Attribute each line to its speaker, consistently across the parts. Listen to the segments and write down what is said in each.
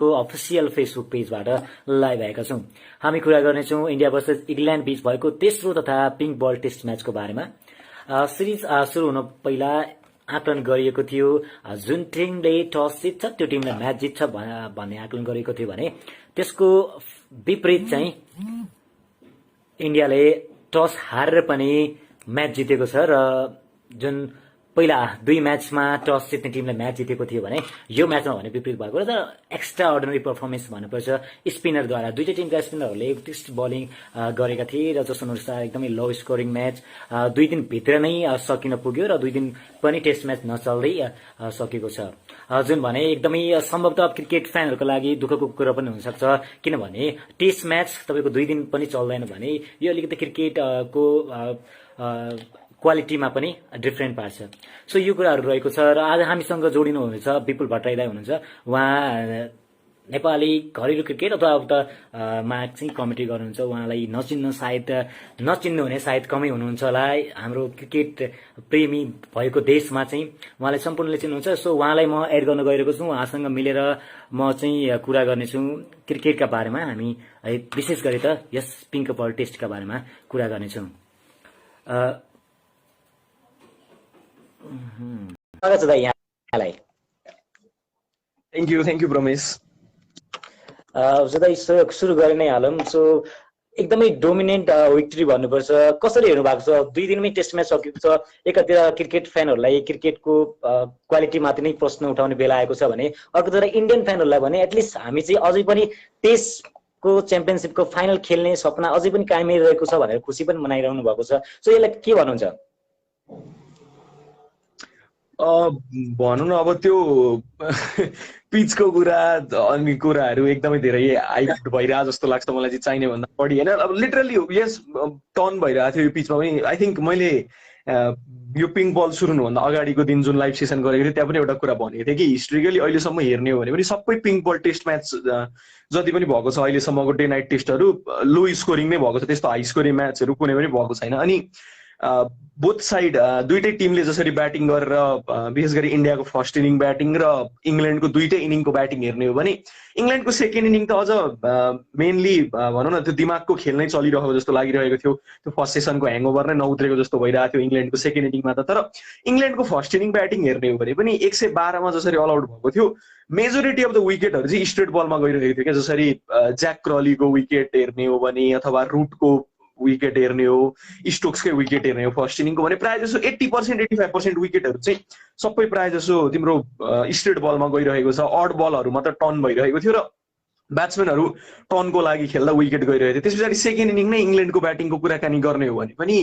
Speaker 1: क्रिकेटको official Facebook पेजबाट live आएका छौं। हामी कुरा गर्नेछौं इन्डिया वर्सेस इङ्ल्यान्ड बीच भएको तेस्रो तथा पिङ्क बल टेस्ट म्याचको बारेमा। सिरिज सुरु हुन पहिला आकलन गरिएको थियो जुन टिमले टस जित्छ त्यो टिमले म्याच जित्छ भन्ने आकलन गरिएको थियो भने त्यसको विपरीत चाहिँ इन्डियाले टस हारेर पनि म्याच जितेको छ र जुन पहिला 2 म्याचमा टस जित्ने टिमले म्याच जितेको थियो भने यो म्याचमा भने विपरीत भएको र एक्स्ट्रा अर्डिनरी पर्फर्मेन्स भन्नुपर्छ। स्पिनरद्वारा दुईटै टिमका स्पिनरहरूले टेस्ट बलिङ गरेका थिए र जस अनुसार एकदमै लो स्कोरिङ म्याच 2 दिन भित्र नै सकिन पुग्यो र 2 दिन पनि टेस्ट म्याच नचल्दै सकेको छ। जुन भने एकदमै सम्भवतः क्रिकेट फ्यानहरुको लागि दुःखको कुरा पनि हुन सक्छ, किनभने टेस्ट म्याच तपाईको 2 दिन पनि चल्दैन भने यो अलिकति क्रिकेटको क्वालिटीमा पनि डिफरेन्ट पार्छ। सो यो कुराहरु रहेको छ र आज हामीसँग जोडिनु हुनेछ विपुल भट्टराई दाइ हुनुहुन्छ। उहाँ नेपाली घरेलु क्रिकेट अथवा मा चाहिँ कमेन्ट्री गर्नुहुन्छ। उहाँलाई नचिन्नु हुने सायद कमै हुनुहुन्छ होला। हाम्रो क्रिकेट प्रेमी भएको देशमा चाहिँ उहाँलाई सम्पूर्णले चिन्नुहुन्छ। सो उहाँलाई म एड गर्न गइरहेको छु। उहाँसँग मिलेर म चाहिँ कुरा गर्नेछु क्रिकेटका बारेमा। हामी विशेष गरी त यस पिङ्क बल टेस्टका बारेमा कुरा गर्नेछौँ। स्वागत छ दाइ यहाँलाई।
Speaker 2: Thank you Pramesh.
Speaker 1: दाइ सुरु गरि नै हालौँ। सो एकदमै डोमिनेन्ट विक्ट्री भन्नुपर्छ। कसरी हेर्नु भएको छ? 2 दिनमै टेस्ट म्याच सकेको छ। एकातिर क्रिकेट फ्यानहरूलाई क्रिकेटको क्वालिटी माथि नै प्रश्न उठाउने बेला आएको छ भने अर्कोतिर इन्डियन फ्यानहरूलाई भने एटलिस्ट हामी चाहिँ अझै पनि टेस्टको च्याम्पियनशिपको फाइनल खेल्ने सपना अझै पनि कायमै रहेको छ भनेर खुसी पनि मनाइरहनु भएको छ। सो यसलाई के भन्नुहुन्छ?
Speaker 2: भनौँ न अब त्यो पिचको कुरा अनि कुराहरू एकदमै धेरै हाइप भइरहेको जस्तो लाग्छ मलाई चाहिँ चाहिने भन्दा बढी होइन। अब लिटरली यस टर्न भइरहेको थियो यो पिचमा पनि। आई थिङ्क मैले यो पिङ्क बल सुरु हुनुभन्दा अगाडिको दिन जुन लाइभ सेसन गरेको थिएँ त्यहाँ पनि एउटा कुरा भनेको थिएँ कि हिस्ट्रिकली अहिलेसम्म हेर्ने हो भने पनि सबै पिङ्क बल टेस्ट म्याच जति पनि भएको छ अहिलेसम्मको डे नाइट टेस्टहरू लो स्कोरिङ नै भएको छ। त्यस्तो हाई स्कोरिङ म्याचहरू कुनै पनि भएको छैन। अनि बोथ साइड दुईटै टिमले जसरी ब्याटिङ गरेर विशेष गरी इन्डियाको फर्स्ट इनिङ ब्याटिङ र इङ्ल्यान्डको दुईटै इनिङको ब्याटिङ हेर्ने हो भने इङ्ल्यान्डको सेकेन्ड इनिङ त अझ मेनली भनौँ न त्यो दिमागको खेल नै चलिरहेको जस्तो लागिरहेको थियो। त्यो फर्स्ट सेसनको ह्याङओभर नै नउत्रेको जस्तो भइरहेको थियो इङ्ल्यान्डको सेकेन्ड इनिङमा त। तर इङ्ल्यान्डको फर्स्ट इनिङ ब्याटिङ हेर्ने हो भने पनि 112 मा जसरी अल आउट भएको थियो मेजोरिटी अफ द विकेटहरू चाहिँ स्ट्रेट बलमा गइरहेको थियो क्या। जसरी ज्याक क्रलीको विकेट हेर्ने हो भने अथवा रुटको विकेट हेर्ने हो, स्टोक्सकै विकेट हेर्ने हो फर्स्ट इनिङको भने प्रायः जसो 80% 85% विकेटहरू चाहिँ सबै प्रायः जसो तिम्रो स्ट्रेट बलमा गइरहेको छ। अड बलहरू मात्र टर्न भइरहेको थियो र ब्याट्सम्यानहरू टर्नको लागि खेल्दा विकेट गइरहेको थियो। त्यस पछाडि सेकेन्ड इनिङ नै इङ्ल्यान्डको ब्याटिङको कुराकानी गर्ने हो भने पनि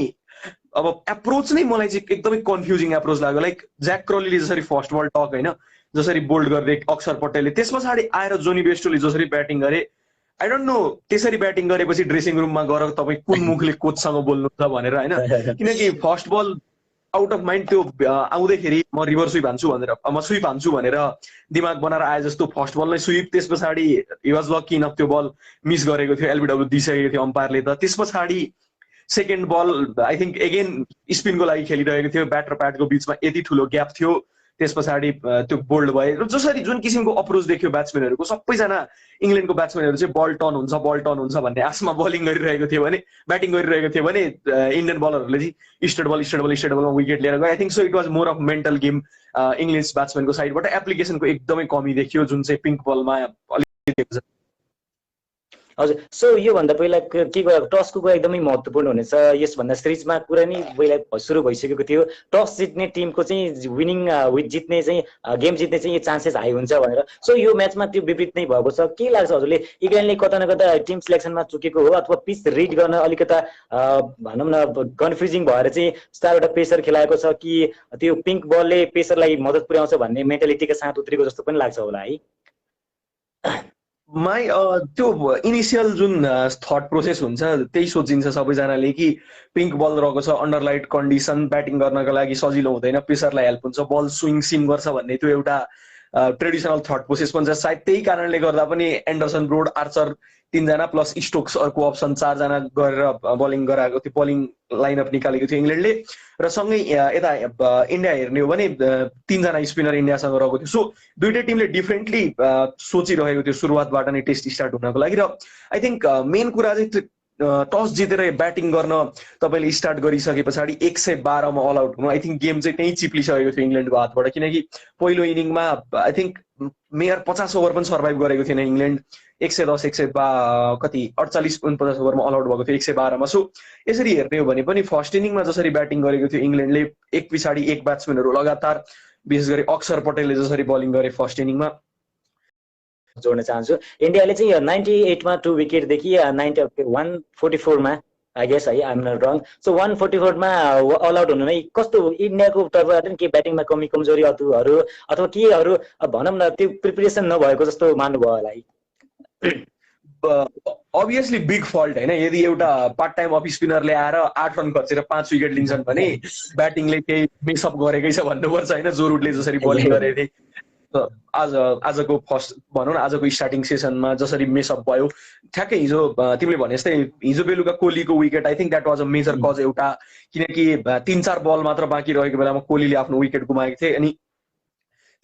Speaker 2: अब एप्रोच नै मलाई चाहिँ एकदमै कन्फ्युजिङ एप्रोच लाग्यो। लाइक ज्याक क्रलीले जसरी फर्स्ट बल टक होइन जसरी बोल्ड गर्दै अक्षर पटेलले त्यस पछाडि आएर जोनी बेस्टोले जसरी ब्याटिङ गरे आई डोन्ट नो त्यसरी ब्याटिङ गरेपछि ड्रेसिङ रुममा गएर तपाईँ कुन मुखले कोचसँग बोल्नुहुन्छ भनेर होइन। किनकि first ball out of mind त्यो आउँदैखेरि म रिभर स्विप हान्छु भनेर म स्विप हान्छु भनेर दिमाग बनाएर आए जस्तो फर्स्ट बल नै स्विप। त्यस पछाडि हि वाज लकी इनफ त्यो बल मिस गरेको थियो, एलबिडब्ल्यू दिइसकेको थियो अम्पायरले त। त्यस पछाडि second ball I think again स्पिनको लागि खेलिरहेको थियो। ब्याट र प्याडको बिचमा यति ठुलो ग्याप थियो। त्यस पछाडि त्यो बोल्ड भए र जसरी जुन किसिमको अप्रोच देखियो ब्याट्सम्यानहरूको सबैजना इङ्ल्यान्डको ब्याट्सम्यानहरू चाहिँ बल टर्न हुन्छ भन्ने आशमा बलिङ गरिरहेको थियो भने ब्याटिङ गरिरहेको थियो भने इन्डियन बलरहरूले चाहिँ स्ट्रेट बलमा विकेट लिएर गयो। I think so it was more of mental game English ब्याट्सम्यानको साइडबाट। एप्लिकेसनको एकदमै कमी देखियो जुन चाहिँ पिङ्क बलमा अलिकति।
Speaker 1: हजुर। सो योभन्दा पहिला के कुरा टसको कुरा एकदमै महत्त्वपूर्ण हुनेछ। यसभन्दा सिरिजमा कुरा नै पहिला सुरु भइसकेको थियो। टस जित्ने टिमको चाहिँ विनिङ जित्ने चाहिँ गेम जित्ने चाहिँ चान्सेस हाई हुन्छ भनेर। सो यो म्याचमा त्यो विपरीत नै भएको छ। के लाग्छ हजुरले? इङ्ल्यान्डले कता न कता टिम सिलेक्सनमा चुकेको हो अथवा पिच रिड गर्न अलिकता भनौँ न कन्फ्युजिङ भएर चाहिँ स्टारबाट प्रेसर खेलाएको छ कि त्यो पिङ्क बलले प्रेसरलाई मद्दत पुर्याउँछ भन्ने मेन्टालिटीका साथ उत्रेको जस्तो पनि लाग्छ होला है?
Speaker 2: त्यो इनिसियल जुन थट प्रोसेस हुन्छ त्यही सोचिन्छ सबैजनाले कि पिङ्क बल रहेको छ, अन्डरलाइट कन्डिसन, ब्याटिङ गर्नको लागि सजिलो हुँदैन, प्रेसरलाई हेल्प हुन्छ, बल स्विङ सिम गर्छ भन्ने त्यो एउटा ट्रेडिसनल थट प्रोसेस पनि छ। सायद त्यही कारणले गर्दा पनि एन्डरसन, ब्रोड, आर्चर 3 जना प्लस स्टोक्स अर्को अप्सन 4 जना गरेर बलिङ गराएको थियो, बलिङ लाइनअप निकालेको थियो इङ्ल्यान्डले। र सँगै यता इन्डिया हेर्ने हो भने 3 जना स्पिनर इन्डियासँग रहेको थियो। सो दुईटै टिमले डिफ्रेन्टली सोचिरहेको थियो सुरुवातबाट नै टेस्ट स्टार्ट हुनको लागि। र आई थिङ्क मेन कुरा चाहिँ टस जितेर ब्याटिङ गर्न तपाईँले स्टार्ट गरिसके पछाडि 112 मा अल आउट हुनु, आई थिङ्क गेम चाहिँ त्यहीँ चिप्लिसकेको थियो इङ्ल्यान्डको हातबाट। किनकि पहिलो इनिङमा आई थिङ्क मेयर 50 ओभर पनि सर्भाइभ गरेको थिएन इङ्ल्यान्ड। 110 कति 48-49 ओभरमा अल आउट भएको थियो 112 मा। सो यसरी हेर्ने हो भने पनि फर्स्ट इनिङमा जसरी ब्याटिङ गरेको थियो इङ्ल्यान्डले, एक पछाडि एक ब्याट्सम्यानहरू लगातार, विशेष गरी अक्षर पटेलले जसरी बलिङ गरे फर्स्ट इनिङमा,
Speaker 1: जोड्न चाहन्छु। इन्डियाले चाहिँ 98 मा 2 विकेटदेखि 144 मा आई गेस है, I am not wrong. So 144 मा अल आउट हुनु नै कस्तो इन्डियाको तर्फबाट के ब्याटिङमा कमी कमजोरी अथवा केहरू भनौँ न त्यो प्रिपरेसन नभएको जस्तो मान्नुभयो होला है?
Speaker 2: अभियसली बिग फल्ट होइन। यदि एउटा पार्ट टाइम अफ स्पिनरले आएर 8 रन खर्चेर 5 विकेट लिन्छन् भने ब्याटिङले केही मिसअप गरेकै छ भन्नुपर्छ होइन। जो रुटले जसरी बलिङ गरेको थिए आजको फर्स्ट भनौँ न, आजको स्टार्टिङ सेसनमा जसरी मिसअप भयो, ठ्याक्कै हिजो तिमीले भने जस्तै हिजो बेलुका कोहलीको wicket, I think that was a major cause एउटा। किनकि 3-4 बल मात्र बाँकी रहेको बेलामा कोहलीले आफ्नो विकेट गुमाएको थिए। अनि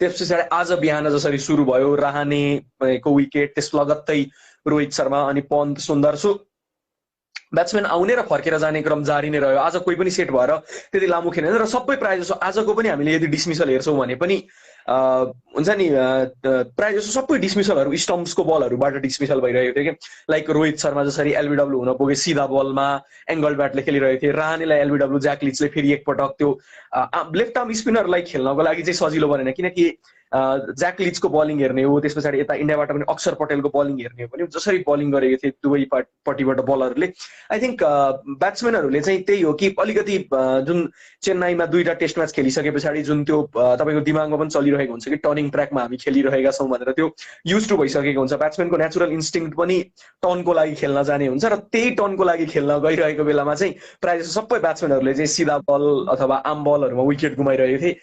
Speaker 2: त्यस पछाडि आज बिहान जसरी सुरु भयो, रहानेको विकेट, त्यस लगत्तै रोहित शर्मा अनि पन्त, सुन्दर। सो ब्याट्सम्यान आउने र फर्केर जाने क्रम जारी नै रह्यो। आज कोही पनि सेट भएर त्यति लामो खेलेन। र सबै प्रायः जसो आजको पनि हामीले यदि डिसमिसल हेर्छौँ भने पनि हुन्छ नि, प्रायः जसो सबै डिसमिसलहरू स्टम्प्सको बलहरूबाट डिसमिसल भइरहेको थियो कि। लाइक रोहित शर्मा जसरी एलबिडब्ल्यू हुन पुगे सिधा बलमा एङ्गल ब्याटले खेलिरहेको थियो, रहानेलाई एलबिडब्ल्यू, ज्याक लिचले फेरि एकपटक त्यो लेफ्ट आर्म स्पिनरलाई खेल्नको लागि चाहिँ सजिलो बनेन। किनकि ज्याक लिचको बलिङ हेर्ने हो, त्यस पछाडि यता इन्डियाबाट पनि अक्षर पटेलको बलिङ हेर्ने हो भने जसरी बलिङ गरेको थिए दुवै पट्टिबाट बलरले, आई थिङ्क ब्याट्सम्यानहरूले चाहिँ त्यही हो कि अलिकति जुन चेन्नाईमा 2टा टेस्ट म्याच खेलिसके पछाडि जुन त्यो तपाईँको दिमागमा पनि चलिरहेको हुन्छ कि टर्निङ ट्र्याकमा हामी खेलिरहेका छौँ भनेर, त्यो युज टु भइसकेको हुन्छ। ब्याट्सम्यानको नेचुरल इन्स्टिङ्क्ट पनि टर्नको लागि खेल्न जाने हुन्छ। र त्यही टर्नको लागि खेल्न गइरहेको बेलामा चाहिँ प्रायः सबै ब्याट्सम्यानहरूले चाहिँ सिधा बल अथवा आम बलहरूमा विकेट गुमाइरहेको थिए।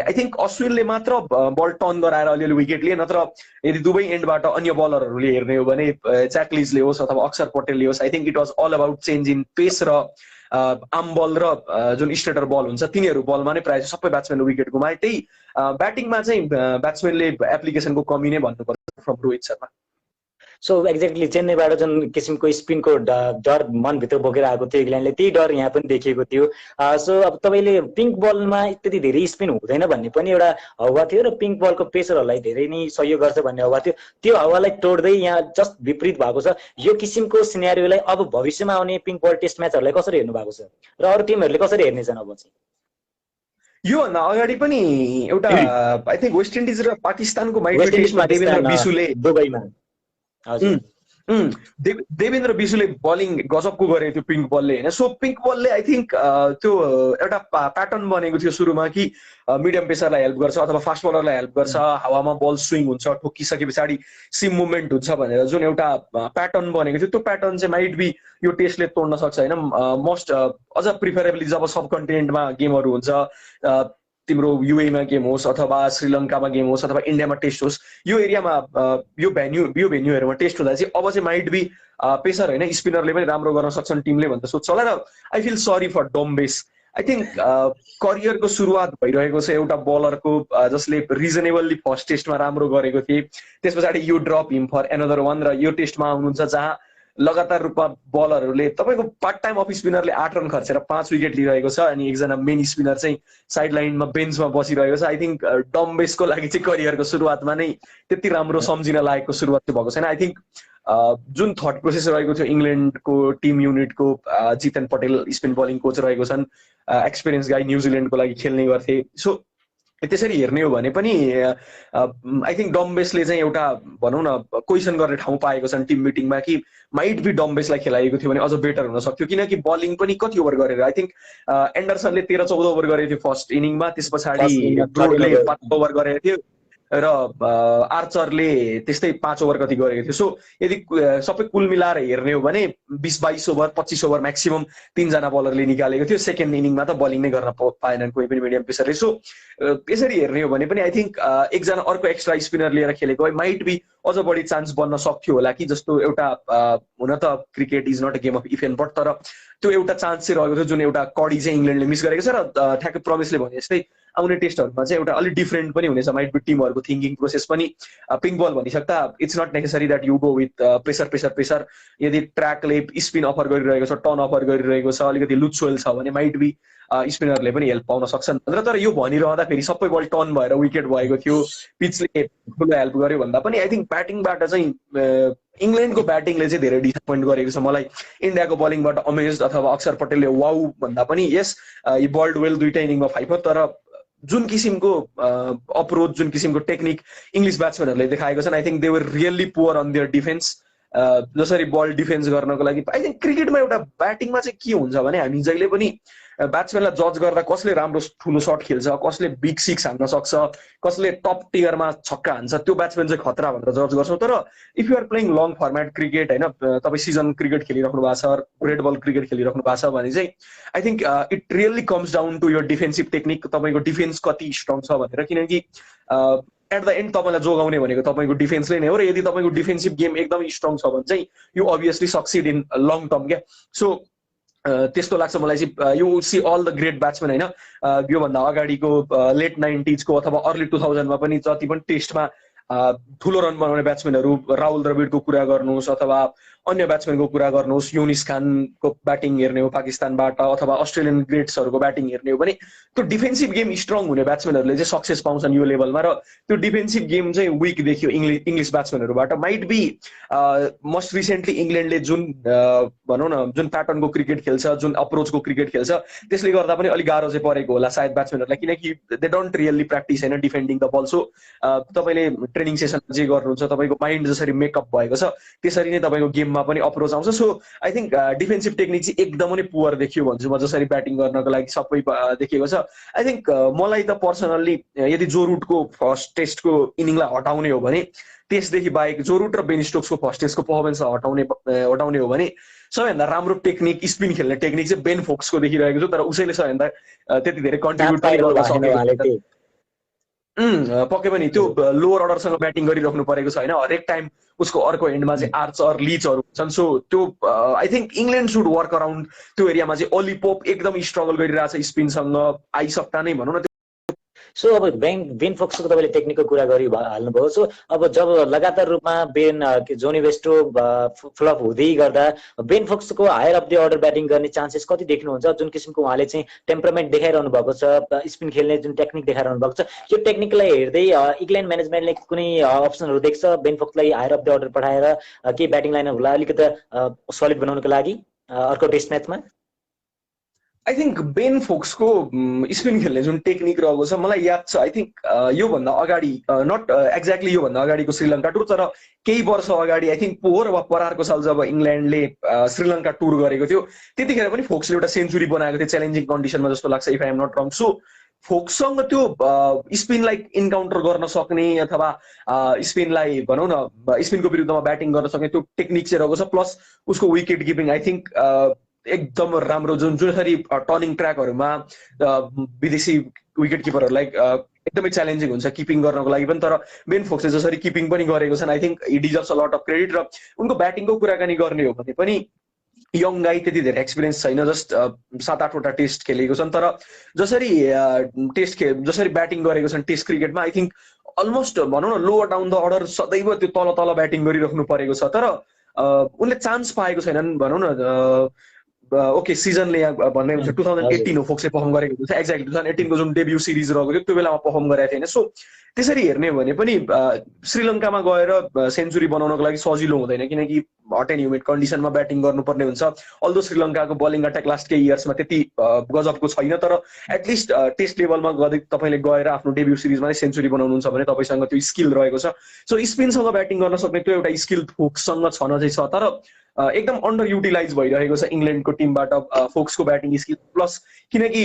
Speaker 2: आई थिङ्क अश्विनले मात्र बल टर्न गराएर अलिअलि विकेट लिए, नत्र यदि दुवै एन्डबाट अन्य बलरहरूले हेर्ने हो भने ज्याक लिचले होस् अथवा अक्षर पटेलले होस्, I think it was all about change in pace र आम बल र जुन स्ट्रेटर बल हुन्छ तिनीहरू बलमा नै प्रायः सबै ब्याट्सम्यानले विकेट गुमाए। त्यही ब्याटिङमा चाहिँ ब्याट्सम्यानले एप्लिकेसनको कमी नै भन्नुपर्छ from Rohit Sharma.
Speaker 1: So exactly चेन्नईबाट जुन किसिमको स्पिनको डर मनभित्र बोकेर आएको थियो इङ्ल्यान्डले, त्यही डर यहाँ पनि देखिएको थियो। सो अब तपाईँले पिङ्क बलमा त्यति धेरै स्पिन हुँदैन भन्ने पनि एउटा हावा थियो र पिङ्क बलको पेसरहरूलाई धेरै नै सहयोग गर्छ भन्ने हावा थियो। त्यो हावालाई तोड्दै यहाँ जस्ट विपरीत भएको छ। यो किसिमको सिनेरियोलाई अब भविष्यमा आउने पिङ्क बल टेस्ट म्याचहरूलाई कसरी हेर्नु भएको छ र अरू टिमहरूले कसरी हेर्नेछन् अब चाहिँ?
Speaker 2: योभन्दा अगाडि पनि एउटा आई थिङ्क वेस्ट इन्डिज र पाकिस्तानको माइक्रो टेस्टमा देवेन्द्र बिसुले
Speaker 1: दुबईमा
Speaker 2: देवेन्द्र बिसुले बलिङ गजबको गरेको थियो पिङ्क बलले होइन। सो पिङ्क बलले आई थिङ्क त्यो एउटा प्याटर्न बनेको थियो सुरुमा कि मिडियम पेसरलाई हेल्प गर्छ अथवा फास्ट बलरलाई हेल्प गर्छ, हावामा बल स्विङ हुन्छ, ठोकिसके पछाडि सिम मुभमेन्ट हुन्छ भनेर जुन एउटा प्याटर्न बनेको थियो, त्यो प्याटर्न चाहिँ माइट बी यो टेस्टले तोड्न सक्छ होइन। मोस्ट अझ प्रिफरेबली जब सब कन्टिनेन्टमा गेमहरू हुन्छ, तिम्रो युएमा गेम होस् अथवा श्रीलङ्कामा गेम होस् अथवा इन्डियामा टेस्ट होस्, यो एरियामा यो भेन्यूहरूमा टेस्ट हुँदा चाहिँ अब चाहिँ माइट बी पेसर होइन स्पिनरले पनि राम्रो गर्न सक्छन् टिमले भनेर सोध्छ होला। र I feel sorry for Dom Bess. I think करियरको सुरुवात भइरहेको छ एउटा बलरको जसले रिजनेबल्ली फर्स्ट टेस्टमा राम्रो गरेको थिए, त्यस पछाडि यो drop him for another one र यो टेस्टमा आउनुहुन्छ जहाँ लगातार रूपमा बलरहरूले तपाईँको पार्ट टाइम अफ स्पिनरले 8 रन खर्चेर 5 विकेट लिइरहेको छ अनि एकजना मेन स्पिनर चाहिँ साइड लाइनमा बेन्चमा बसिरहेको छ। आई थिङ्क डम्बेसको लागि चाहिँ करियरको सुरुवातमा नै त्यति राम्रो सम्झिन लागेको सुरुवात चाहिँ भएको छैन। आई थिङ्क जुन थट प्रोसेस रहेको थियो इङ्ल्यान्डको टिम युनिटको, जितेन पटेल स्पिन बलिङ कोच रहेको छन्, एक्सपिरियन्स गाई न्युजिल्यान्डको लागि खेल्ने गर्थे। सो त्यसरी हेर्ने हो भने पनि आई थिङ्क डम्बेसले चाहिँ एउटा भनौँ न क्वेसन गर्ने ठाउँ पाएको छन् टिम मिटिङमा कि माइट बी डम्बेसलाई खेलाएको थियो भने अझ बेटर हुन सक्थ्यो। किनकि बलिङ पनि कति ओभर गरेर आई थिङ्क एन्डरसनले 13-14 ओभर गरेको थियो फर्स्ट इनिङमा, त्यस पछाडि ब्रोडले 5 ओभर गरेको थियो र आर्चरले त्यस्तै 5 ओभर कति गरेको थियो। सो यदि सबै कुल मिलाएर हेर्ने हो भने 20-22 ओभर 25 ओभर म्याक्सिमम 3 जना बलरले निकालेको थियो। सेकेन्ड इनिङमा त बलिङ नै गर्न पाएनन् कोही पनि मिडियम पेसरले। सो यसरी हेर्ने हो भने पनि आई थिङ्क एकजना अर्को एक्स्ट्रा स्पिनर लिएर खेलेको भए माइट बी अझ बढी चान्स बन्न सक्थ्यो होला कि जस्तो एउटा हुन त cricket is not a game of if and but, तर त्यो एउटा चान्स चाहिँ रहेको थियो जुन एउटा कडी चाहिँ इङ्ल्यान्डले मिस गरेको छ। र ठ्याक्कै प्रमेशले भने जस्तै आउने टेस्टहरूमा चाहिँ एउटा अलिक डिफ्रेन्ट पनि हुनेछ, माइट बी टिमहरूको थिङ्किङ प्रोसेस पनि। पिङ्क बल भनिसक्दा it's not necessary that you go with pressure pressure pressure. यदि ट्र्याकले स्पिन अफर गरिरहेको छ, टर्न अफर गरिरहेको छ, अलिकति लुज सोइल छ भने माइट बी स्पिनरले पनि हेल्प पाउन सक्छन् भनेर। तर यो भनिरहँदा फेरि सबै बल टर्न भएर विकेट भएको थियो, पिचले ठुलो हेल्प गर्यो भन्दा पनि आई थिङ्क ब्याटिङबाट चाहिँ इङ्ल्यान्डको ब्याटिङले चाहिँ धेरै डिसपोइन्ट गरेको छ मलाई। इन्डियाको बलिङबाट अमेज अथवा अक्षर पटेलले वाउ भन्दा पनि यस यी बल्ड वेल दुईटा इनिङमा 5 हो, तर जुन किसिमको अप्रोच जुन किसिमको टेक्निक इङ्ग्लिस ब्याट्सम्यानहरूले देखाएको छन् I think they were really poor on their defence. जसरी बल डिफेन्स गर्नको लागि आई थिङ्क क्रिकेटमा एउटा ब्याटिङमा चाहिँ के हुन्छ भने हामी जहिले पनि ब्याट्सम्यानलाई जज गर्दा कसले राम्रो ठुलो सट खेल्छ, कसले बिग सिक्स हान्न सक्छ, कसले टप टियरमा छक्का हान्छ, त्यो ब्याट्सम्यान चाहिँ खतरा भनेर जज गर्छौँ। तर if you are playing long format cricket होइन, तपाईँ सिजन क्रिकेट खेलिराख्नु भएको छ, रेड बल क्रिकेट खेलिराख्नु भएको छ भने चाहिँ I think it really comes down to your defensive technique, तपाईँको डिफेन्स कति स्ट्रङ छ भनेर। किनकि एट द एन्ड तपाईँलाई जोगाउने भनेको तपाईँको डिफेन्सले नै हो, र यदि तपाईँको डिफेन्सिभ गेम एकदमै स्ट्रङ छ भने चाहिँ you obviously succeed in long term क्या। सो त्यस्तो लाग्छ मलाई चाहिँ। You see all the great batsman होइन, योभन्दा अगाडिको लेट 90s को अथवा अर्ली 2000 मा पनि जति पनि टेस्टमा ठुलो रन बनाउने ब्याट्सम्यानहरू, राहुल द्रविडको कुरा गर्नुहोस् अथवा अन्य ब्याट्सम्यानको कुरा गर्नुहोस्, युनिस खानको ब्याटिङ हेर्ने हो पाकिस्तानबाट अथवा अस्ट्रेलियन ग्रेट्सहरूको ब्याटिङ हेर्ने हो भने त्यो डिफेन्सिभ गेम स्ट्रङ हुने ब्याट्सम्यानहरूले चाहिँ सक्सेस पाउँछन् यो लेभलमा। र त्यो डिफेन्सिभ गेम चाहिँ विक देखियो इङ्ग्लिस ब्याट्सम्यानहरूबाट। माइट बी मोस्ट रिसेन्टली इङ्ल्यान्डले जुन भनौँ न जुन प्याटर्नको क्रिकेट खेल्छ, जुन अप्रोचको क्रिकेट खेल्छ, त्यसले गर्दा पनि अलिक गाह्रो चाहिँ परेको होला सायद ब्याट्सम्यानहरूलाई, किनकि दे डोन्ट रियल्ली प्र्याक्टिस होइन डिफेन्डिङ द बल। सो तपाईँले ट्रेनिङ सेसन जे गर्नुहुन्छ, तपाईँको माइन्ड जसरी मेकअप भएको छ त्यसरी नै तपाईँको गेममा पनि अप्रोच आउँछ। So I think defensive technique चाहिँ एकदमै नै पुवर देखियो भन्छु म, जसरी ब्याटिङ गर्नको लागि सबै देखिएको छ। आई थिङ्क मलाई त पर्सनल्ली यदि जो रुटको फर्स्ट टेस्टको इनिङलाई हटाउने हो भने, त्यसदेखि बाहेक जो रुट र बेन स्टोक्सको फर्स्ट टेस्टको पर्फर्मेन्सलाई हटाउने हो भने सबैभन्दा राम्रो टेक्निक स्पिन खेल्ने टेक्निक चाहिँ बेन फोक्सको देखिरहेको छु। तर उसैले सबैभन्दा त्यति धेरै कन्ट्रिब्युट पनि गर्न सकेको पक्कै पनि त्यो लोवर अर्डरसँग ब्याटिङ गरिराख्नु परेको छ होइन, हरेक टाइम उसको अर्को एन्डमा चाहिँ आर्चर लिचहरू हुन्छन्। सो त्यो I think England should work around त्यो एरियामा चाहिँ। ओली पोप एकदम स्ट्रगल गरिरहेछ स्पिनसँग, आइसक्दा नै भनौँ न।
Speaker 1: सो अब बेन फोक्सको तपाईँले टेक्निकको कुरा हाल्नुभयो। सो अब जब लगातार रूपमा जोनी बेस्टो फ्लप हुँदै गर्दा बेन फोक्सको higher of the order batting गर्ने चान्सेस कति देख्नुहुन्छ? जुन किसिमको उहाँले चाहिँ टेम्परामेन्ट देखाइरहनु भएको छ, स्पिन खेल्ने जुन टेक्निक देखाइरहनु भएको छ, यो टेक्निकलाई हेर्दै इङ्ल्यान्ड म्यानेजमेन्टले कुनै अप्सनहरू देख्छ बेन फोक्सलाई हायर अफ द अर्डर पठाएर केही ब्याटिङ लाइनहरूलाई अलिकति सलिड बनाउनको लागि अर्को टेस्ट म्याचमा?
Speaker 2: आई थिङ्क बेन फोक्सको स्पिन खेल्ने जुन टेक्निक रहेको छ मलाई याद छ। आई थिङ्क योभन्दा अगाडि, नट एक्ज्याक्टली योभन्दा अगाडिको श्रीलङ्का टुर, तर केही वर्ष अगाडि आई थिङ्क पोहोर वा परारको साल जब इङ्ल्यान्डले श्रीलङ्का टुर गरेको थियो त्यतिखेर पनि फोक्सले एउटा सेन्चुरी बनाएको थियो च्यालेन्जिङ कन्डिसनमा जस्तो लाग्छ, if I am not wrong. So फोक्ससँग त्यो स्पिनलाई इन्काउन्टर गर्न सक्ने अथवा स्पिनलाई भनौँ न स्पिनको विरुद्धमा ब्याटिङ गर्न सक्ने त्यो टेक्निक चाहिँ रहेको छ। प्लस उसको विकेट किपिङ आई थिङ्क एकदम राम्रो, जसरी टर्निङ ट्र्याकहरूमा विदेशी विकेट किपरहरूलाई एकदमै च्यालेन्जिङ हुन्छ किपिङ गर्नको लागि पनि, तर बेन फोक्सले जसरी किपिङ पनि गरेको छन् I think he deserves a lot of credit. र उनको ब्याटिङको कुराकानी गर्ने हो भने पनि यङ गाई, त्यति धेरै एक्सपिरियन्स छैन, जस्ट 7-8वटा टेस्ट खेलेको छन्, तर जसरी जसरी ब्याटिङ गरेको छन् टेस्ट क्रिकेटमा आई थिङ्क अलमोस्ट भनौँ न लोवर डाउन द अर्डर सदैव त्यो तल तल ब्याटिङ गरिराख्नु परेको छ। तर उनले चान्स पाएको छैनन् भनौँ न। ओके सिजनले यहाँ भन्ने हुन्छ 2018 हो फोक्सले पर्फर्म गरेको हुन्छ, एक्ज्याक्टली 2018 को जुन डेब्यू सिरिज रहेको थियो त्यो बेलामा पर्फर्म गरेको थिएन। सो त्यसरी हेर्ने हो भने पनि श्रीलङ्कामा गएर सेन्चुरी बनाउनको लागि सजिलो हुँदैन, किनकि हट एन्ड ह्युमिड कन्डिसनमा ब्याटिङ गर्नुपर्ने हुन्छ। अल्दो श्रीलङ्काको बलिङ अट्याक लास्ट केही इयर्समा त्यति गजबको छैन, तर एटलिस्ट टेस्ट लेभलमा तपाईँले गएर आफ्नो डेब्यू सिरिजमा नै सेन्चुरी बनाउनुहुन्छ भने तपाईँसँग त्यो स्किल रहेको छ। सो स्पिनसँग ब्याटिङ गर्न सक्ने त्यो एउटा स्किल फोक्ससँग छन चाहिँ छ, तर एकदम अन्डर युटिलाइज भइरहेको छ इङ्ल्यान्डको टिमबाट फोक्सको ब्याटिङ स्किल प्लस किनकि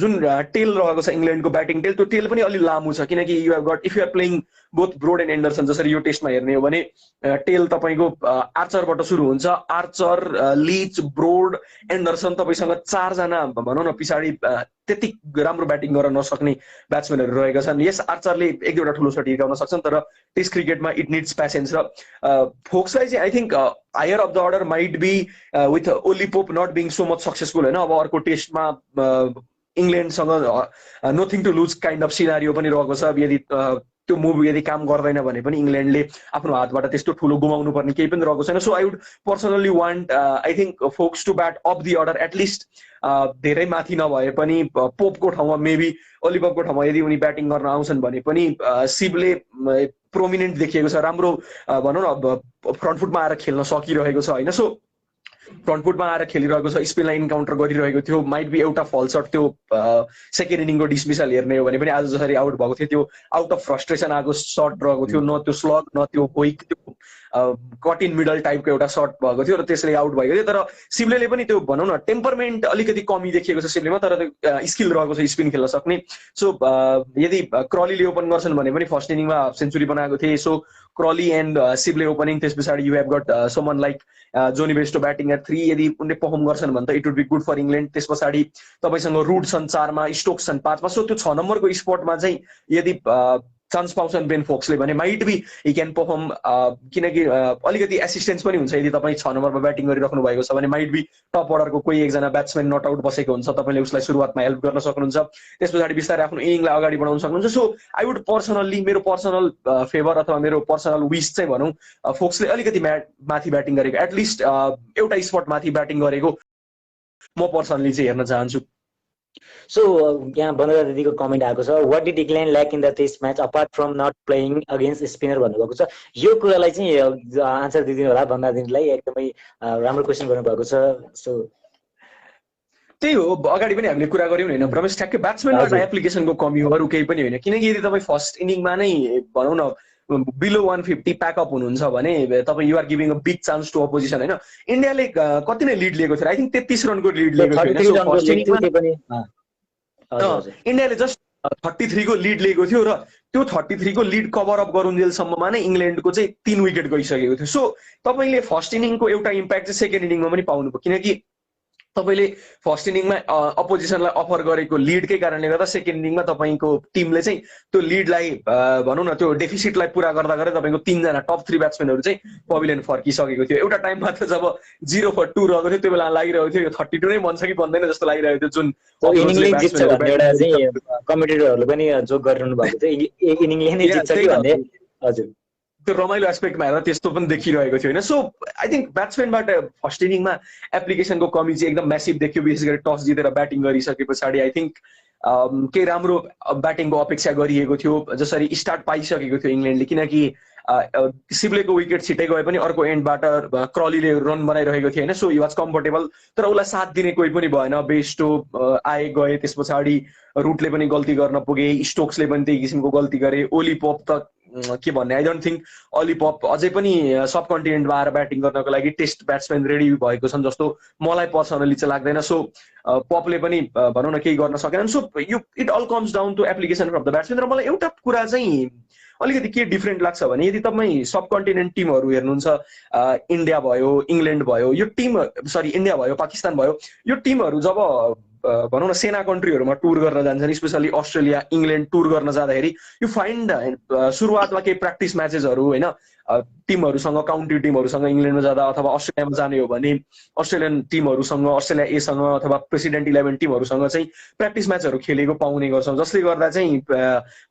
Speaker 2: जुन टेल रहेको छ इङ्ल्यान्डको ब्याटिङ टेल, त्यो टेल पनि अलि लामो छ किनकि you have got if you are playing both Broad and Anderson, जसरी यो टेस्टमा हेर्ने हो भने टेल तपाईँको आर्चरबाट सुरु हुन्छ, आर्चर, लिच, ब्रोड, एन्डरसन, तपाईँसँग 4 जना भनौँ न पछाडि त्यति राम्रो ब्याटिङ गर्न नसक्ने ब्याट्सम्यानहरू रहेका छन्। यस आर्चरले एक दुईवटा ठुलो सट हिर्काउन सक्छन्, तर टेस्ट क्रिकेटमा इट निड्स पेसेन्स। र फोक्सलाई चाहिँ I think higher of the order might be with Ollie Pope not being so much successful होइन। अब अर्को टेस्टमा इङ्ल्यान्डसँग nothing to lose kind of scenario पनि रहेको छ। यदि त्यो मुभ यदि काम गर्दैन भने पनि इङ्ल्यान्डले आफ्नो हातबाट त्यस्तो ठुलो गुमाउनु पर्ने केही पनि रहेको छैन। So I would personally want I think Foakes to bat of the order at least धेरै माथि नभए पनि पोपको ठाउँमा मेबी ओली पोपको ठाउँमा यदि उनी ब्याटिङ गर्न आउँछन् भने पनि सिबले प्रोमिनेन्ट देखिएको छ, राम्रो भनौँ न फ्रन्ट फुटमा आएर खेल्न सकिरहेको छ होइन। सो फ्रन्ट फुटमा आएर खेलिरहेको छ, स्पिनलाई इन्काउन्टर गरिरहेको थियो। माइट बी एउटा फल सट त्यो सेकेन्ड इनिङको डिसमिसल हेर्ने हो भने पनि आज जसरी आउट भएको थियो त्यो आउट अफ फ्रस्ट्रेसन आएको सट रहेको थियो, न त्यो स्लग न त्यो क्विक, त्यो कट इन मिडल टाइपको एउटा सट भएको थियो र त्यसले आउट भएको थियो। तर सिब्लेले पनि त्यो भनौँ न टेम्परमेन्ट अलिकति कमी देखिएको छ सिब्लेमा, तर त्यो स्किल रहेको छ स्पिन खेल्न सक्ने। सो यदि क्रलीले ओपन गर्छन् भने पनि फर्स्ट इनिङमा हाफ सेन्चुरी बनाएको थिए। So Crawley and Sibley opening, त्यस पछाडि you have got someone like Jonny Bairstow batting at 3, यदि उनले पर्फर्म गर्छन् भने त it would be good for England. त्यस पछाडि तपाईँसँग रुड छन् 4 मा, स्टोक्स छन् 5 मा। सो त्यो 6 नम्बरको स्पटमा चाहिँ यदि चान्स पाउँछन् बेन फोक्सले भने might be he can perform, किनकि अलिकति एसिस्टेन्स पनि हुन्छ। यदि तपाईँ 6 नम्बरमा ब्याटिङ गरिराख्नु भएको छ भने माइट बी टप अर्डरको कोही एकजना ब्याट्सम्यान नट आउट बसेको हुन्छ, तपाईँले उसलाई सुरुवातमा हेल्प गर्न सक्नुहुन्छ, त्यस पछाडि बिस्तारै आफ्नो इनिङलाई अगाडि बढाउन सक्नुहुन्छ। सो आई वुड पर्सनल्ली, मेरो पर्सनल फेभर अथवा मेरो पर्सनल विस चाहिँ भनौँ फोक्सले अलिकति माथि ब्याटिङ गरेको, एटलिस्ट एउटा स्पट माथि ब्याटिङ गरेको म पर्सनली चाहिँ हेर्न चाहन्छु।
Speaker 1: सो यहाँ बन्दरा दिदीको कमेन्ट आएको छ, what did England lack in the test match apart from not playing against spinner भन्नुभएको छ। यो कुरालाई चाहिँ आन्सर दिदिनु होला बन्दरा दिदीलाई, एकदमै राम्रो क्वेसन गर्नुभएको छ। सो
Speaker 2: त्यही हो, अगाडि पनि हामीले कुरा गऱ्यौँ होइन रमेश, ठ्याक्कै ब्याट्सम्यानबाट एप्लिकेसनको कमी हो, अरू केही पनि होइन। किनकि यदि तपाईँ फर्स्ट इनिङमा नै भनौँ न बिलो 150 प्याकअप हुनुहुन्छ भने तपाईँ you're giving a big chance to opposition होइन। इन्डियाले कति नै लिड लिएको थियो, आई थिङ्क 33 रनको लिड लिएको थियो। इन्डियाले जस्ट 33 को लिड लिएको थियो र त्यो 33 को लिड कभर अप गरुन्जेलसम्ममा नै इङ्ल्यान्डको चाहिँ 3 विकेट गइसकेको थियो। सो तपाईँले फर्स्ट इनिङको एउटा इम्प्याक्ट चाहिँ सेकेन्ड इनिङमा पनि पाउनुभयो, किनकि तपाईँले फर्स्ट इनिङमा अपोजिसनलाई अफर गरेको लिडकै कारणले गर्दा सेकेन्ड इनिङमा तपाईँको टिमले चाहिँ त्यो लिडलाई भनौँ न त्यो डेफिसिटलाई पुरा गर्दा गर्दै तपाईँको 3 जना टप 3 ब्याट्सम्यानहरू चाहिँ पभिलियन फर्किसकेको थियो। एउटा टाइममा त जब 0 for 2 रहेको थियो त्यो बेला लागिरहेको थियो यो 32 नै बन्छ कि बन्दैन जस्तो लागिरहेको थियो, जुन
Speaker 1: कमेन्टेटरहरूले पनि जोक गरिरहनु भएको थियो इनिङले नै जित्छ कि भन्ने। हजुर,
Speaker 2: त्यो रमाइलो एस्पेक्टमा हेर्दा त्यस्तो पनि देखिरहेको थियो होइन। सो आई थिङ्क ब्याट्सम्यानबाट फर्स्ट इनिङमा एप्लिकेसनको कमी चाहिँ एकदम म्यासिभ देखियो, विशेष गरी टस जितेर ब्याटिङ गरिसके पछाडि आई थिङ्क केही राम्रो ब्याटिङको अपेक्षा गरिएको थियो, जसरी स्टार्ट पाइसकेको थियो इङ्ल्यान्डले। किनकि सिब्लेको विकेट छिटै गए पनि अर्को एन्डबाट क्रलीले रन बनाइरहेको थियो होइन। सो हि वाज कम्फर्टेबल, तर उसलाई साथ दिने कोही पनि भएन। बेस्टो आए गए, त्यस पछाडि रुटले पनि गल्ती गर्न पुगे, स्टोक्सले पनि त्यही किसिमको गल्ती गरे, ओली पोप त के भन्ने, I don't think Ollie Pope अझै पनि सब कन्टिनेन्टमा आएर ब्याटिङ गर्नको लागि टेस्ट ब्याट्सम्यान रेडी भएको छन् जस्तो मलाई पर्सनली चाहिँ लाग्दैन। सो पपले पनि भनौँ न केही गर्न सकेनन्। सो यो it all comes down to application from the batsman. र मलाई एउटा कुरा चाहिँ अलिकति के डिफ्रेन्ट लाग्छ भने यदि तपाईँ सब कन्टिनेन्ट टिमहरू हेर्नुहुन्छ, इन्डिया भयो, इङ्ल्यान्ड भयो, यो टिम इन्डिया भयो, पाकिस्तान भयो, यो टिमहरू जब भनौँ न सेना कन्ट्रीहरूमा टुर गर्न जान्छन्, स्पेसली अस्ट्रेलिया, इङ्ल्यान्ड टुर गर्न जाँदाखेरि यु फाइन्ड सुरुवातमा केही प्र्याक्टिस म्याचेसहरू होइन टिमहरूसँग, काउन्टी टिमहरूसँग इङ्ल्यान्डमा जाँदा अथवा अस्ट्रेलियामा जाने हो भने अस्ट्रेलियन टिमहरूसँग, अस्ट्रेलिया एसँग अथवा प्रेसिडेन्ट 11 टिमहरूसँग चाहिँ प्र्याक्टिस म्याचहरू खेलेको पाउने गर्छौँ, जसले गर्दा चाहिँ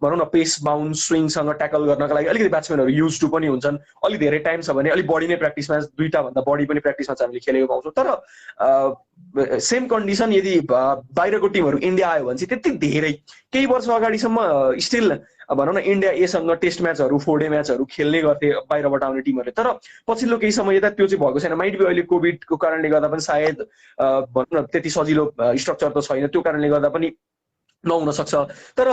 Speaker 2: भनौँ न पेस बााउन्स स्विङसँग ट्याकल गर्नका लागि अलिकति ब्याट्सम्यानहरू युज टु पनि हुन्छन्। अलिक धेरै टाइम छ भने अलिक बढी नै प्र्याक्टिस म्याच, 2टा भन्दा बढी पनि प्र्याक्टिस म्याच हामीले खेलेको पाउँछौँ। तर सेम कन्डिसन यदि बाहिरको टिमहरू इन्डिया आयो भने चाहिँ त्यति धेरै केही वर्ष अगाडिसम्म स्टिल भनौँ न इन्डिया एसँग टेस्ट म्याचहरू, 4 डे म्याचहरू खेल्ने गर्थे बाहिरबाट आउने टिमहरूले। तर पछिल्लो केही समय यता त्यो चाहिँ भएको छैन। माइट बी अहिले कोभिडको कारणले गर्दा पनि सायद भनौँ न त्यति सजिलो स्ट्रक्चर त छैन, त्यो कारणले गर्दा पनि नहुन सक्छ। तर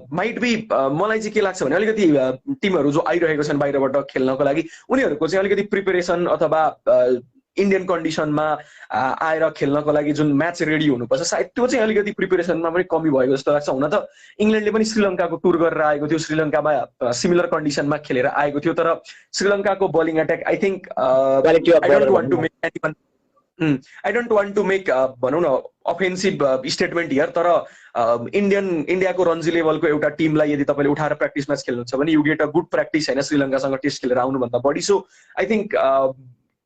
Speaker 2: माइट बी मलाई चाहिँ के लाग्छ भने अलिकति टिमहरू जो आइरहेको छन् बाहिरबाट खेल्नको लागि उनीहरूको चाहिँ अलिकति प्रिपेरेसन अथवा इन्डियन कन्डिसनमा आएर खेल्नको लागि जुन म्याच रेडी हुनुपर्छ सायद त्यो चाहिँ अलिकति प्रिपेरेसनमा पनि कमी भएको जस्तो लाग्छ। हुन त इङ्ल्यान्डले पनि श्रीलङ्काको टुर गरेर आएको थियो, श्रीलङ्कामा सिमिलर कन्डिसनमा खेलेर आएको थियो, तर श्रीलङ्काको bowling attack I think I don't want to make भनौँ न अफेन्सिभ स्टेटमेन्ट हियर, तर इन्डियाको रणजी लेभलको एउटा टिमलाई यदि तपाईँले उठाएर प्र्याक्टिस म्याच खेल्नुहुन्छ भने you get a good practice होइन श्रीलङ्कासँग टेस्ट खेलेर आउनुभन्दा बढी। सो आई थिङ्क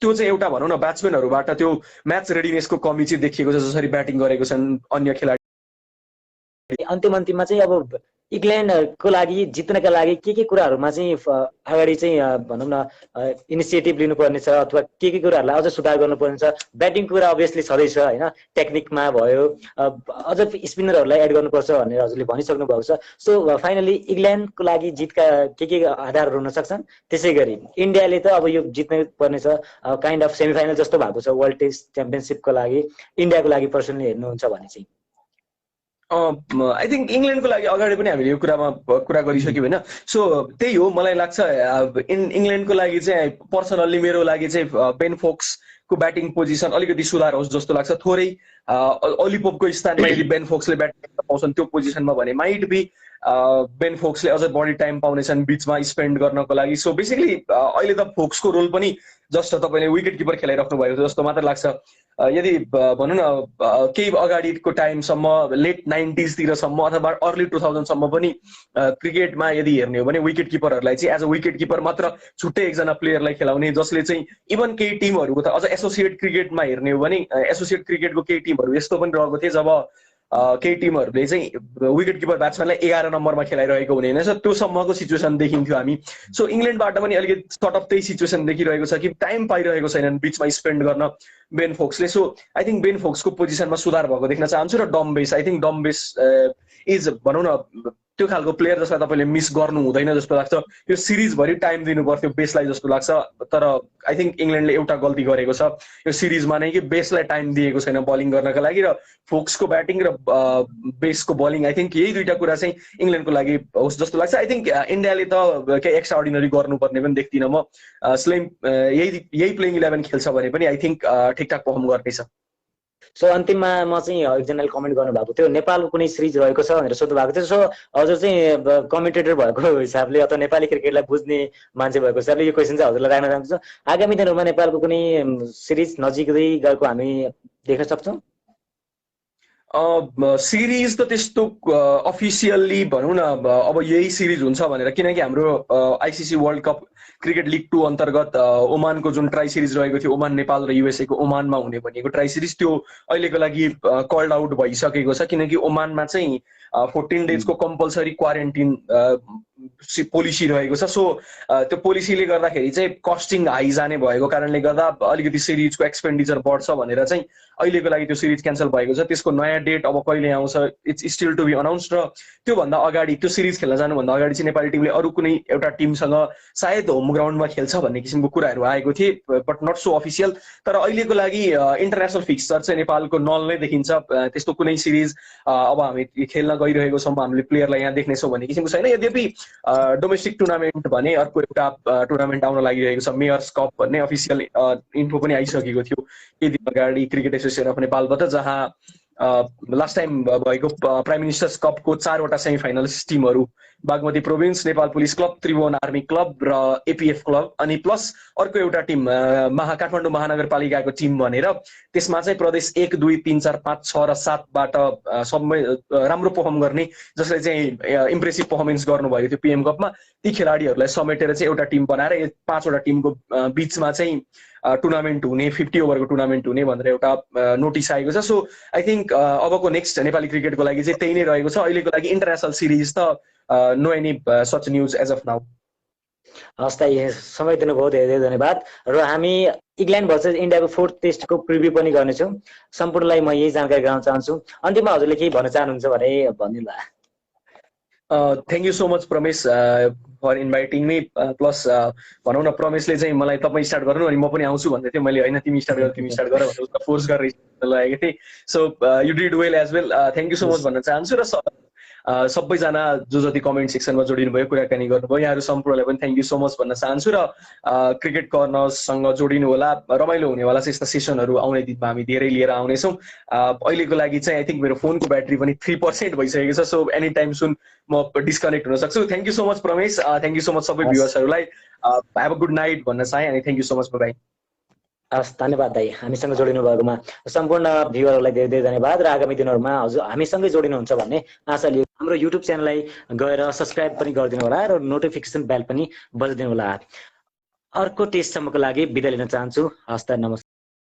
Speaker 2: त्यो चाहिँ एउटा भनौँ न ब्याट्सम्यानहरूबाट त्यो म्याच रेडिनेसको कमी चाहिँ देखिएको छ जसरी ब्याटिङ गरेको छन् अन्य खेलाडी।
Speaker 1: अन्तिममा चाहिँ अब इङ्ल्यान्डको लागि जित्नका लागि के कुराहरूमा चाहिँ अगाडि चाहिँ भनौँ न इनिसिएटिभ लिनुपर्ने छ अथवा के कुराहरूलाई अझ सुधार गर्नुपर्ने छ? ब्याटिङको कुरा अभियसली छँदैछ होइन, टेक्निकमा भयो, अझ स्पिनरहरूलाई एड गर्नुपर्छ भनेर हजुरले भनिसक्नु भएको छ। सो फाइनली इङ्ल्यान्डको लागि जितका के आधारहरू हुन सक्छन्? त्यसै गरी इन्डियाले त अब यो जित्नै पर्नेछ, काइन्ड अफ सेमिफाइनल जस्तो भएको छ वर्ल्ड टेस्ट च्याम्पियनसिपको लागि। इन्डियाको लागि पर्सनली हेर्नुहुन्छ भने चाहिँ
Speaker 2: आई थिङ्क इङ्ल्यान्डको लागि अगाडि पनि हामीले यो कुरा गरिसक्यौँ होइन। सो त्यही हो, मलाई लाग्छ इङ्ल्यान्डको लागि चाहिँ पर्सनल्ली मेरो लागि चाहिँ बेन फोक्सको ब्याटिङ पोजिसन अलिकति सुधार होस् जस्तो लाग्छ। थोरै ओली पोपको स्थानमा यदि बेन फोक्सले ब्याटिङ पाउँछन् त्यो पोजिसनमा भने माइट बी बेन फोक्सले अझ बढी टाइम पाउनेछन् बिचमा स्पेन्ड गर्नको लागि। सो बेसिकली अहिले त फोक्सको रोल पनि जस्ट तपाईँले विकेट किपर खेलाइराख्नु भएको जस्तो मात्र लाग्छ। यदि भनौँ न केही अगाडिको टाइमसम्म लेट 90s अथवा अर्ली 2000सम्म पनि क्रिकेटमा यदि हेर्ने हो भने विकेट किपरहरूलाई चाहिँ एज अ विकेट किपर मात्र छुट्टै एकजना प्लेयरलाई खेलाउने, जसले चाहिँ इभन केही टिमहरूको त अझ एसोसिएट क्रिकेटमा हेर्ने हो भने एसोसिएट क्रिकेटको केही टिमहरू यस्तो पनि रहेको थिए जब केही टिमहरूले चाहिँ विकेट किपर ब्याट्सम्यानलाई 11 नम्बरमा खेलाइरहेको हुने होइन। त्यो सम्मको सिचुएसन देखिन्थ्यो हामी। सो इङ्ल्यान्डबाट पनि अलिकति सर्ट अफ त्यही सिचुएसन देखिरहेको छ कि टाइम पाइरहेको छैनन् बिचमा स्पेन्ड गर्न बेन फोक्सले। सो आई थिङ्क बेन फोक्सको पोजिसनमा सुधार भएको देख्न चाहन्छु। र Dom Bess, I think Dom Bess is भनौँ न त्यो खालको प्लेयर जसलाई तपाईँले मिस गर्नु हुँदैन जस्तो लाग्छ। यो सिरिजभरि टाइम दिनु पर्थ्यो बेसलाई जस्तो लाग्छ, तर आई थिङ्क इङ्ल्यान्डले एउटा गल्ती गरेको छ यो सिरिजमा नै कि बेसलाई टाइम दिएको छैन बलिङ गर्नका लागि, र फोक्सको ब्याटिङ र बेसको बलिङ आई थिङ्क यही दुईटा कुरा चाहिँ इङ्ल्यान्डको लागि होस् जस्तो लाग्छ। आई थिङ्क इन्डियाले त केही एक्स्ट्रा अर्डिनरी गर्नुपर्ने पनि देख्दिनँ म। यही प्लेइङ 11 खेल्छ भने पनि आई थिङ्क ठिकठाक पर्फर्म गर्नेछ।
Speaker 1: सो अन्तिममा म चाहिँ एकजनाले कमेन्ट गर्नुभएको थियो नेपालको कुनै सिरिज रहेको छ भनेर सोध्नु भएको थियो। सो हजुर चाहिँ कमेन्टेटर भएको हिसाबले अथवा नेपाली क्रिकेटलाई बुझ्ने मान्छे भएको हिसाबले यो क्वेसन चाहिँ हजुरलाई राख्न चाहन्छु। आगामी दिनहरूमा नेपालको कुनै सिरिज नजिकै गएको हामी देख्न सक्छौँ?
Speaker 2: सिरिज त त्यस्तो अफिसियल्ली भनौँ न अब यही सिरिज हुन्छ भनेर, किनकि हाम्रो ICC world cup cricket league 2 अन्तर्गत ओमानको जुन ट्राई सिरिज रहेको थियो, ओमान नेपाल र युएसए को ओमानमा हुने भनेको ट्राई सिरिज, त्यो अहिलेको लागि कल्ड आउट भइसकेको छ। किनकि ओमानमा चाहिँ 14 डेजको कम्पलसरी क्वारेन्टिन पोलिसी रहेको छ। सो त्यो पोलिसीले गर्दाखेरि चाहिँ कस्टिङ हाई जाने भएको कारणले गर्दा अलिकति सिरिजको एक्सपेन्डिचर बढ्छ भनेर चाहिँ अहिलेको लागि त्यो सिरिज क्यान्सल भएको छ। त्यसको नयाँ डेट अब कहिले आउँछ it's still to be announced. र त्योभन्दा अगाडि त्यो सिरिज खेल्न जानुभन्दा अगाडि चाहिँ नेपाली टिमले अरू कुनै एउटा टिमसँग सायद होम ग्राउन्डमा खेल्छ भन्ने किसिमको कुराहरू आएको थिए, बट नट सो अफिसियल। तर अहिलेको लागि इन्टरनेसनल फिक्सचर चाहिँ नेपालको नल नै देखिन्छ। त्यस्तो कुनै सिरिज अब हामी खेल्न गइरहेको छौँ, हामीले प्लेयरलाई यहाँ देख्नेछौँ भन्ने किसिमको छैन। यद्यपि डोमेस्टिक टुर्नामेन्ट भने अर्को एउटा टुर्नामेन्ट आउन लागिरहेको छ, मेयर्स कप भन्ने अफिसियल इन्फो पनि आइसकेको थियो केही दिन अगाडि क्रिकेट एसोसिएसन अफ नेपालबाट, जहाँ लास्ट टाइम भएको प्राइम मिनिस्टर्स कपको 4वटा सेमिफाइनलिस्ट टिमहरू Bagmati province, Nepal police club, Tribhuvan army club र एपिएफ क्लब, अनि प्लस अर्को एउटा टिम काठमाडौँ महानगरपालिकाको टिम भनेर, त्यसमा चाहिँ प्रदेश 1, 2, 3, 4, 5, 6 र 7बाट सबै राम्रो पर्फर्म गर्ने जसले चाहिँ इम्प्रेसिभ पर्फर्मेन्स गर्नुभएको थियो पिएम कपमा, ती खेलाडीहरूलाई समेटेर चाहिँ एउटा टिम बनाएर यो 5वटा टिमको बिचमा चाहिँ टुर्नामेन्ट हुने, 50 ओभरको टुर्नामेन्ट हुने भनेर एउटा नोटिस आएको छ। सो आई थिङ्क अबको नेक्स्ट नेपाली क्रिकेटको लागि चाहिँ त्यही नै रहेको छ। अहिलेको लागि इन्टरनेसनल सिरिज त no any such news as of now.
Speaker 1: हस् त, समय दिनुभयो, धेरै धेरै धन्यवाद। र हामी इङ्ल्यान्ड भर्सेस इन्डियाको 4th टेस्टको प्रिभ्यू पनि गर्नेछौँ। सम्पूर्णलाई म यही जानकारी गराउन चाहन्छु। अन्तिममा हजुरले केही भन्न चाहनुहुन्छ भने भनिदिनु होला।
Speaker 2: Thank you so much Pramesh for inviting me. Plus भनौँ न प्रमेशले चाहिँ मलाई तपाईँ स्टार्ट गर्नु अनि म पनि आउँछु भन्दै थियो, मैले होइन तिमी स्टार्ट गर भनेर उसलाई फोर्स गरेर लगेको थिएँ। So you did well as well, thank you so much भन्न चाहन्छु। र सबैजना जो जति कमेन्ट सेक्सनमा जोडिनु भयो, कुराकानी गर्नुभयो, यहाँहरू सम्पूर्णलाई पनि थ्याङ्क यू सो मच भन्न चाहन्छु। र क्रिकेट कर्नर्ससँग जोडिनु होला, रमाइलो हुनेवाला छ यस्ता सेसनहरू आउने दिनमा हामी धेरै लिएर आउनेछौँ। अहिलेको लागि चाहिँ आई थिङ्क मेरो फोनको ब्याट्री पनि 3% भइसकेको छ, सो एनी टाइम सुन म डिस्कनेक्ट हुन सक्छु। Thank you so much Pramesh, thank you so much सबै भ्युअर्सहरूलाई, हेभ अ गुड नाइट भन्न चाहेँ अनि thank you so much by.
Speaker 1: हस्, धन्यवाद दाइ, हामीसँग जोडिनु भएकोमा। सम्पूर्ण भ्युअरहरूलाई धेरै धेरै धन्यवाद र आगामी दिनहरूमा हजुर हामीसँगै जोडिनुहुन्छ भन्ने आशा लियो। हाम्रो युट्युब च्यानललाई गएर सब्सक्राइब पनि गरिदिनु होला र नोटिफिकेसन बेल पनि बजाइदिनु होला। अर्को टेस्टसम्मको लागि बिदा लिन चाहन्छु। हस् त, नमस्कार।